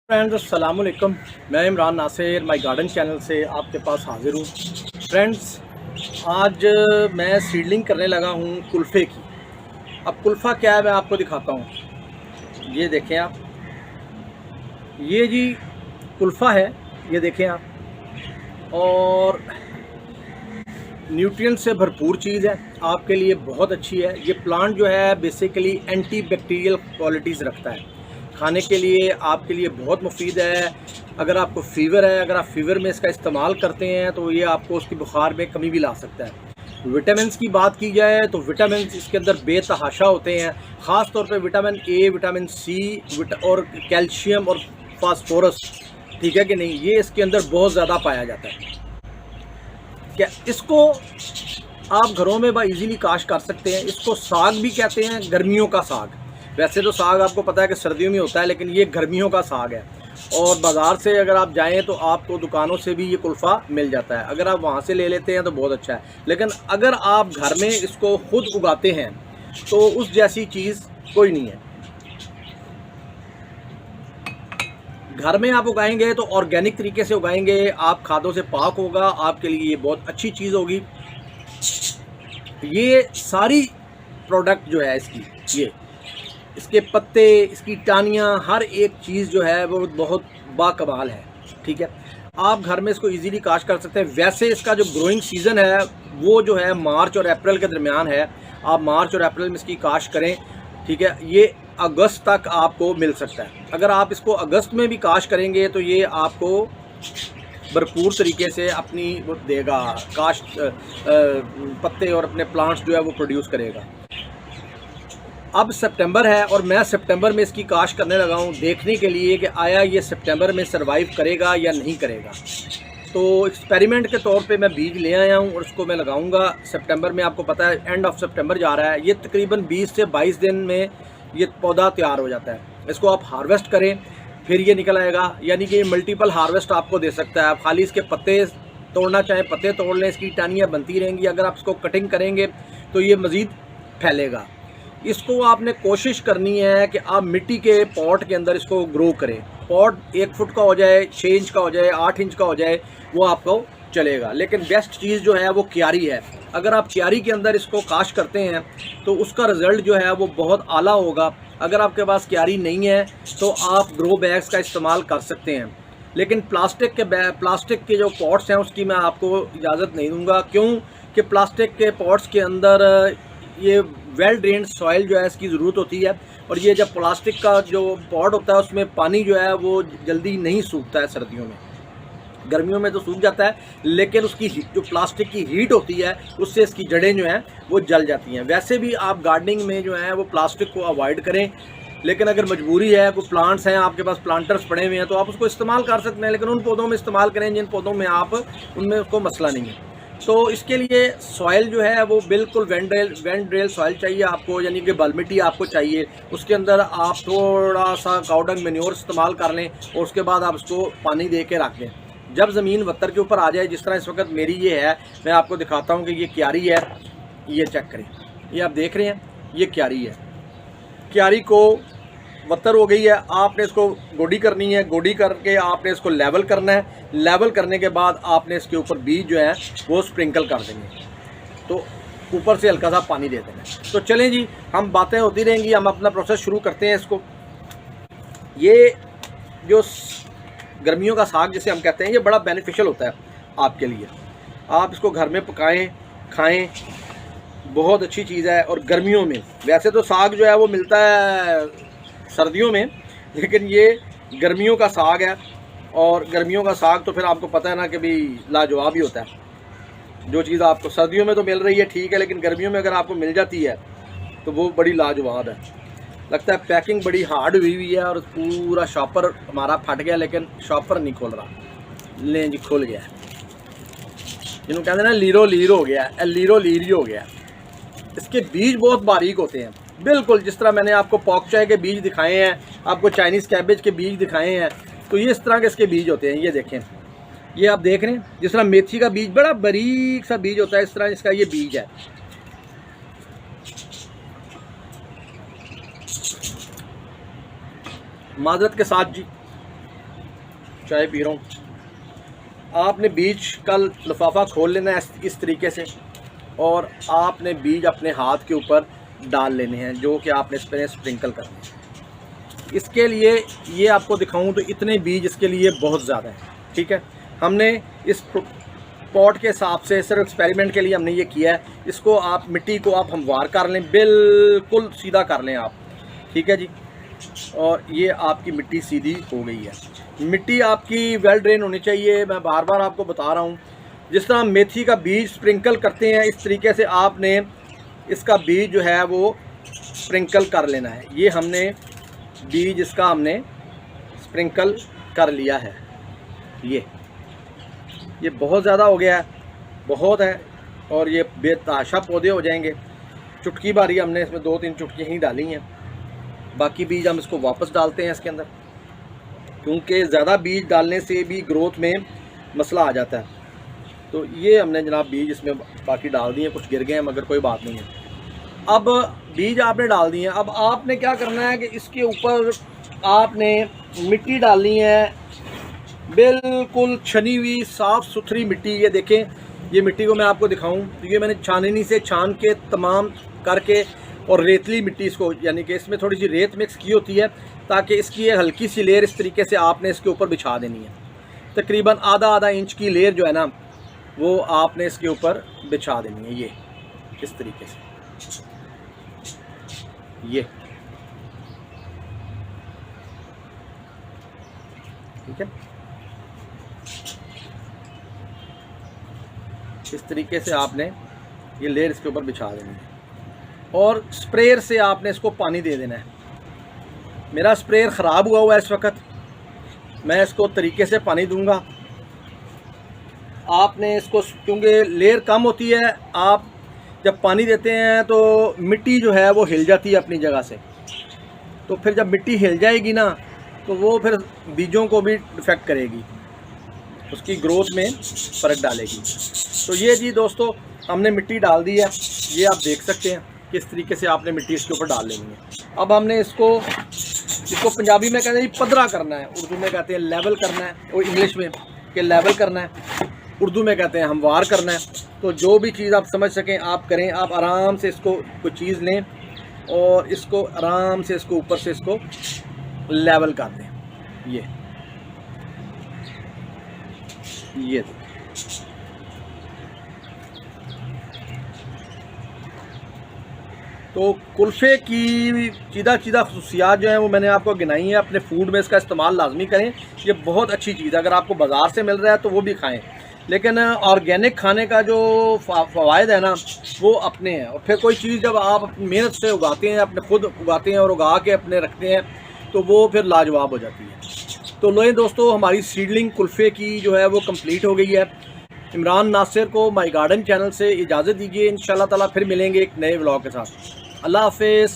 Friends अस्सलाम वालेकुम। मैं Imran Nasir my garden channel से आपके पास हाज़िर हूँ। फ्रेंड्स, आज मैं सीडलिंग करने लगा हूँ कुल्फ़े की। अब कुल्फ़ा क्या है मैं आपको दिखाता हूँ। ये देखें आप, ये जी कुल्फ़ा है, ये देखें आप। और न्यूट्रिएंट से भरपूर चीज़ है, आपके लिए बहुत अच्छी है। ये प्लांट जो है बेसिकली एंटी बैक्टीरियल क्वालिटीज़ रखता है, खाने के लिए आपके लिए बहुत मुफीद है। अगर आपको फ़ीवर है, अगर आप फ़ीवर में इसका इस्तेमाल करते हैं तो ये आपको उसकी बुखार में कमी भी ला सकता है। विटामिन्स की बात की जाए तो विटामिन्स इसके अंदर बेतहाशा होते हैं, ख़ास तौर पे विटामिन ए, विटामिन सी और कैल्शियम और फास्फोरस, ठीक है कि नहीं, ये इसके अंदर बहुत ज़्यादा पाया जाता है। क्या इसको आप घरों में इजीली काश कर सकते हैं। इसको साग भी कहते हैं, गर्मियों का साग। वैसे तो साग आपको पता है कि सर्दियों में होता है, लेकिन ये गर्मियों का साग है। और बाज़ार से अगर आप जाएं तो आपको दुकानों से भी ये कुल्फ़ा मिल जाता है। अगर आप वहाँ से ले लेते हैं तो बहुत अच्छा है, लेकिन अगर आप घर में इसको खुद उगाते हैं तो उस जैसी चीज़ कोई नहीं है। घर में आप उगाएंगे तो ऑर्गेनिक तरीके से उगाएंगे, आप खादों से पाक होगा, आपके लिए ये बहुत अच्छी चीज़ होगी। ये सारी प्रोडक्ट जो है इसकी, ये इसके पत्ते, इसकी टानियाँ, हर एक चीज़ जो है वो बहुत बाकमाल है, ठीक है। आप घर में इसको इजीली काश कर सकते हैं। वैसे इसका जो ग्रोइंग सीज़न है वो जो है मार्च और अप्रैल के दरमियान है। आप मार्च और अप्रैल में इसकी काश करें, ठीक है। ये अगस्त तक आपको मिल सकता है। अगर आप इसको अगस्त में भी काश करेंगे तो ये आपको भरपूर तरीके से अपनी वो देगा, काश पत्ते और अपने प्लांट्स जो है वो प्रोड्यूस करेगा। अब सितंबर है और मैं सितंबर में इसकी काश करने लगा हूँ, देखने के लिए कि आया ये सितंबर में सरवाइव करेगा या नहीं करेगा। तो एक्सपेरिमेंट के तौर पे मैं बीज ले आया हूँ और उसको मैं लगाऊंगा सितंबर में। आपको पता है एंड ऑफ सितंबर जा रहा है। ये तकरीबन 20 से 22 दिन में ये पौधा तैयार हो जाता है। इसको आप हार्वेस्ट करें, फिर ये निकल आएगा, यानी कि मल्टीपल हार्वेस्ट आपको दे सकता है। आप खाली इसके पत्ते तोड़ना चाहें पत्ते तोड़ लें, इसकी टानियाँ बनती रहेंगी। अगर आप इसको कटिंग करेंगे तो ये मज़ीद फैलेगा। इसको आपने कोशिश करनी है कि आप मिट्टी के पॉट के अंदर इसको ग्रो करें। पॉट 1 फुट का हो जाए, 6 इंच का हो जाए, 8 इंच का हो जाए, वो आपको चलेगा। लेकिन बेस्ट चीज़ जो है वो क्यारी है। अगर आप क्यारी के अंदर इसको काश करते हैं तो उसका रिज़ल्ट जो है वो बहुत आला होगा। अगर आपके पास क्यारी नहीं है तो आप ग्रो बैग्स का इस्तेमाल कर सकते हैं, लेकिन प्लास्टिक के जो पॉट्स हैं उसकी मैं आपको इजाज़त नहीं दूंगा। क्यों कि प्लास्टिक के पॉट्स के अंदर ये वेल ड्रेन्ड सॉइल जो है इसकी ज़रूरत होती है। और ये जब प्लास्टिक का जो पॉट होता है उसमें पानी जो है वो जल्दी नहीं सूखता है सर्दियों में। गर्मियों में तो सूख जाता है, लेकिन उसकी जो प्लास्टिक की हीट होती है उससे इसकी जड़ें जो हैं वो जल जाती हैं। वैसे भी आप गार्डनिंग में जो है वो प्लास्टिक को अवॉइड करें, लेकिन अगर मजबूरी है, कोई प्लांट्स हैं आपके पास, प्लांटर्स पड़े हुए हैं, तो आप उसको इस्तेमाल कर सकते हैं। लेकिन उन पौधों में इस्तेमाल करें जिन पौधों में आप उनमें उसको मसला नहीं है। तो इसके लिए सॉइल जो है वो बिल्कुल वेंड्रेल सॉइल चाहिए आपको, यानी कि बल मिट्टी आपको चाहिए। उसके अंदर आप थोड़ा सा काउडंग मैन्योर इस्तेमाल कर लें और उसके बाद आप उसको पानी दे के रख दें। जब ज़मीन वत्तर के ऊपर आ जाए, जिस तरह इस वक्त मेरी ये है, मैं आपको दिखाता हूँ कि ये क्यारी है। ये चेक करें, ये आप देख रहे हैं, ये क्यारी है। क्यारी को वत्तर हो गई है, आपने इसको गोडी करनी है। गोडी करके आपने इसको लेवल करना है। लेवल करने के बाद आपने इसके ऊपर बीज जो है वो स्प्रिंकल कर देंगे, तो ऊपर से हल्का सा पानी दे देना है। तो चलें जी, हम बातें होती रहेंगी, हम अपना प्रोसेस शुरू करते हैं। इसको, ये जो गर्मियों का साग जिसे हम कहते हैं, ये बड़ा बेनिफिशियल होता है आपके लिए। आप इसको घर में पकाएं, खाएं, बहुत अच्छी चीज़ है। और गर्मियों में वैसे तो साग जो है वो मिलता है सर्दियों में, लेकिन ये गर्मियों का साग है। और गर्मियों का साग तो फिर आपको पता है ना कि भी लाजवाब ही होता है। जो चीज़ आपको सर्दियों में तो मिल रही है ठीक है, लेकिन गर्मियों में अगर आपको मिल जाती है तो वो बड़ी लाजवाब है। लगता है पैकिंग बड़ी हार्ड हुई है और पूरा शॉपर हमारा फट गया, लेकिन शॉपर नहीं खोल रहा। लें जी, खुल गया। जिन्होंने कहते हैं ना लीरो लीर हो गया, लीरो लीर हो गया। इसके बीज बहुत बारीक होते हैं, बिल्कुल जिस तरह मैंने आपको पॉक चाय के बीज दिखाए हैं, आपको चाइनीज़ कैबेज के बीज दिखाए हैं, तो ये इस तरह के इसके बीज होते हैं। ये देखें, ये आप देख रहे हैं, जिस तरह मेथी का बीज बड़ा बारीक सा बीज होता है, इस तरह इसका ये बीज है। माजरत के साथ जी, चाय पी रहा हूँ। आपने बीज कल लिफाफा खोल लेना है इस तरीके से, और आपने बीज अपने हाथ के ऊपर डाल लेने हैं, जो कि आपने इस पर स्प्रिंकल करने हैं। इसके लिए ये आपको दिखाऊं तो इतने बीज इसके लिए बहुत ज़्यादा है, ठीक है। हमने इस पॉट के हिसाब से सिर्फ एक्सपेरिमेंट के लिए हमने ये किया है। इसको आप मिट्टी को आप हमवार कर लें, बिल्कुल सीधा कर लें आप, ठीक है जी। और ये आपकी मिट्टी सीधी हो गई है। मिट्टी आपकी वेल ड्रेन होनी चाहिए। मैं बार बार आपको बता रहा हूँ, जिस तरह मेथी का बीज स्प्रिंकल करते हैं, इस तरीके से आपने इसका बीज जो है वो स्प्रिंकल कर लेना है। ये हमने बीज इसका हमने स्प्रिंकल कर लिया है। ये बहुत ज़्यादा हो गया है, बहुत है, और ये बेतहाशा पौधे हो जाएंगे। चुटकी बारी हमने इसमें 2-3 चुटकी ही डाली हैं, बाकी बीज हम इसको वापस डालते हैं इसके अंदर, क्योंकि ज़्यादा बीज डालने से भी ग्रोथ में मसला आ जाता है। तो ये हमने जनाब बीज इसमें बाकी डाल दिए, कुछ गिर गए हैं मगर कोई बात नहीं है। अब बीज आपने डाल दिए, अब आपने क्या करना है कि इसके ऊपर आपने मिट्टी डालनी है, बिल्कुल छनी हुई साफ़ सुथरी मिट्टी। ये देखें, ये मिट्टी को मैं आपको दिखाऊं तो ये मैंने छाननी से छान के तमाम करके, और रेतली मिट्टी इसको, यानी कि इसमें थोड़ी सी रेत मिक्स की होती है, ताकि इसकी ये हल्की सी लेयर इस तरीके से आपने इसके ऊपर बिछा देनी है। तकरीबन आधा इंच की लेयर जो है ना, वो आपने इसके ऊपर बिछा देनी है, ये इस तरीके से। ये ठीक है, इस तरीके से आपने ये लेयर इसके ऊपर बिछा देनी है, और स्प्रेयर से आपने इसको पानी दे देना है। मेरा स्प्रेयर ख़राब हुआ है इस वक्त, मैं इसको तरीके से पानी दूंगा। आपने इसको, क्योंकि लेयर कम होती है, आप जब पानी देते हैं तो मिट्टी जो है वो हिल जाती है अपनी जगह से, तो फिर जब मिट्टी हिल जाएगी ना, तो वो फिर बीजों को भी इफेक्ट करेगी, उसकी ग्रोथ में फ़र्क डालेगी। तो ये जी दोस्तों, हमने मिट्टी डाल दी है, ये आप देख सकते हैं किस तरीके से आपने मिट्टी इसके ऊपर डाल लेनी है। अब हमने इसको पंजाबी में कहते हैं पदरा करना है, उर्दू में कहते हैं लेवल करना है, और इंग्लिश में कि लेवल करना है, उर्दू में कहते हैं हमवार करना है। तो जो भी चीज़ आप समझ सकें आप करें। आप आराम से इसको कोई चीज़ लें और इसको आराम से इसको ऊपर से इसको लेवल कर दें। ये तो कुल्फ़े की चीदा खसूसियात जो हैं वो मैंने आपको गिनाई हैं। अपने फूड में इसका इस्तेमाल लाजमी करें, ये बहुत अच्छी चीज़ है। अगर आपको बाज़ार से मिल रहा है तो वो भी खाएं, लेकिन ऑर्गेनिक खाने का जो फ़वाइद है ना, वो अपने हैं। और फिर कोई चीज़ जब आप अपनी मेहनत से उगाते हैं, अपने खुद उगाते हैं और उगा के अपने रखते हैं, तो वो फिर लाजवाब हो जाती है। तो लो दोस्तों, हमारी सीडलिंग कुल्फ़े की जो है वो कंप्लीट हो गई है। इमरान नासिर को माई गार्डन चैनल से इजाज़त दीजिए। इंशाल्लाह ताला फिर मिलेंगे एक नए व्लॉग के साथ। अल्लाह हाफ़िज़।